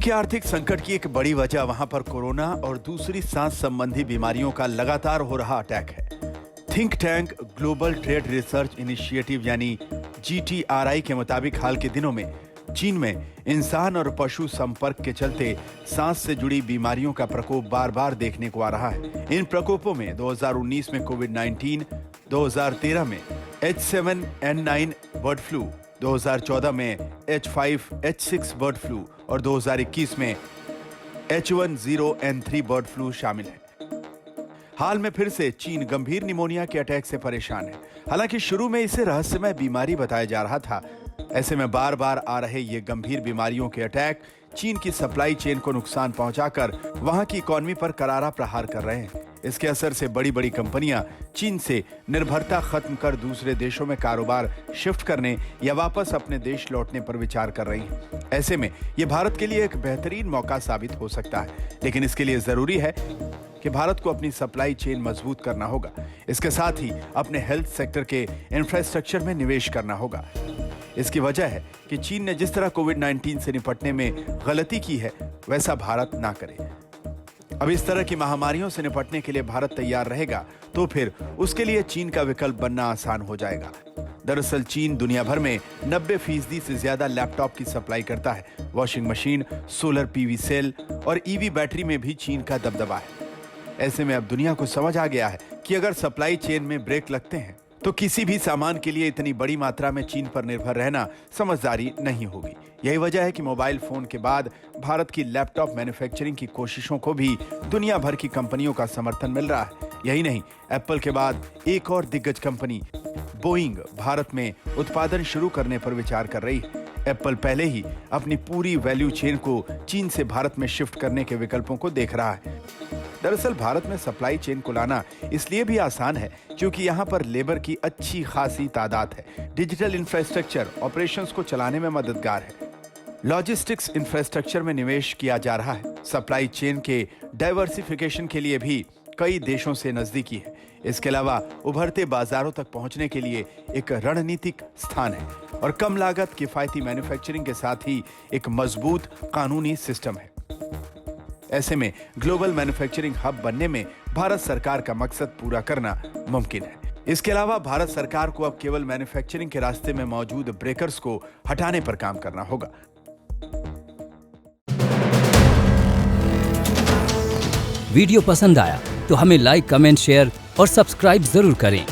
के आर्थिक संकट की एक बड़ी वजह वहां पर कोरोना और दूसरी सांस संबंधी बीमारियों का लगातार हो रहा अटैक है। Think tank global trade research initiative यानी GTRI के मुताबिक हाल के दिनों में चीन में इंसान और पशु संपर्क के चलते सांस से जुड़ी बीमारियों का प्रकोप बार बार देखने को आ रहा है। इन प्रकोपों में 2019 में कोविड-19, 2013 में H7N9 बर्ड फ्लू, 2014 में H5H6 बर्ड फ्लू और 2021 में H1N3 बर्ड फ्लू शामिल है। हाल में फिर से चीन गंभीर निमोनिया के अटैक से परेशान है। हालांकि शुरू में इसे रहस्यमय बीमारी बताया जा रहा था। ऐसे में बार बार आ रहे ये गंभीर बीमारियों के अटैक चीन की सप्लाई चेन को नुकसान पहुंचाकर वहां की इकोनॉमी पर करारा प्रहार कर रहे हैं। इसके असर से बड़ी बड़ी कंपनियां चीन से निर्भरता खत्म कर दूसरे देशों में कारोबार शिफ्ट करने या वापस अपने देश लौटने पर विचार कर रही हैं। ऐसे में ये भारत के लिए एक बेहतरीन मौका साबित हो सकता है, लेकिन इसके लिए जरूरी है कि भारत को अपनी सप्लाई चेन मजबूत करना होगा। इसके साथ ही अपने हेल्थ सेक्टर के इंफ्रास्ट्रक्चर में निवेश करना होगा। इसकी वजह है कि चीन ने जिस तरह कोविड-19 से निपटने में गलती की है, वैसा भारत ना करे। अब इस तरह की महामारियों से निपटने के लिए भारत तैयार रहेगा तो फिर उसके लिए चीन का विकल्प बनना आसान हो जाएगा। दरअसल चीन दुनिया भर में 90% से ज्यादा लैपटॉप की सप्लाई करता है। Washing machine, solar PV cell और EV बैटरी में भी चीन का दबदबा है। ऐसे में अब दुनिया को समझ आ गया है कि अगर सप्लाई चेन में ब्रेक लगते हैं तो किसी भी सामान के लिए इतनी बड़ी मात्रा में चीन पर निर्भर रहना समझदारी नहीं होगी। यही वजह है कि मोबाइल फोन के बाद भारत की लैपटॉप मैन्युफैक्चरिंग की कोशिशों को भी दुनिया भर की कंपनियों का समर्थन मिल रहा है। यही नहीं, एप्पल के बाद एक और दिग्गज कंपनी बोइंग भारत में उत्पादन शुरू करने पर विचार कर रही है। एप्पल पहले ही अपनी पूरी वैल्यू चेन को चीन से भारत में शिफ्ट करने के विकल्पों को देख रहा है। दरअसल भारत में सप्लाई चेन को लाना इसलिए भी आसान है क्योंकि यहाँ पर लेबर की अच्छी खासी तादाद है। डिजिटल इंफ्रास्ट्रक्चर ऑपरेशंस को चलाने में मददगार है। लॉजिस्टिक्स इंफ्रास्ट्रक्चर में निवेश किया जा रहा है। सप्लाई चेन के डाइवर्सिफिकेशन के लिए भी कई देशों से नजदीकी है। इसके अलावा उभरते बाजारों तक पहुंचने के लिए एक रणनीतिक स्थान है और कम लागत किफायती मैन्युफैक्चरिंग के साथ ही एक मजबूत कानूनी सिस्टम है। ऐसे में ग्लोबल मैन्युफैक्चरिंग हब बनने में भारत सरकार का मकसद पूरा करना मुमकिन है। इसके अलावा भारत सरकार को अब केवल मैन्युफैक्चरिंग के रास्ते में मौजूद ब्रेकर्स को हटाने पर काम करना होगा। वीडियो पसंद आया तो हमें लाइक, कमेंट, शेयर और सब्सक्राइब जरूर करें।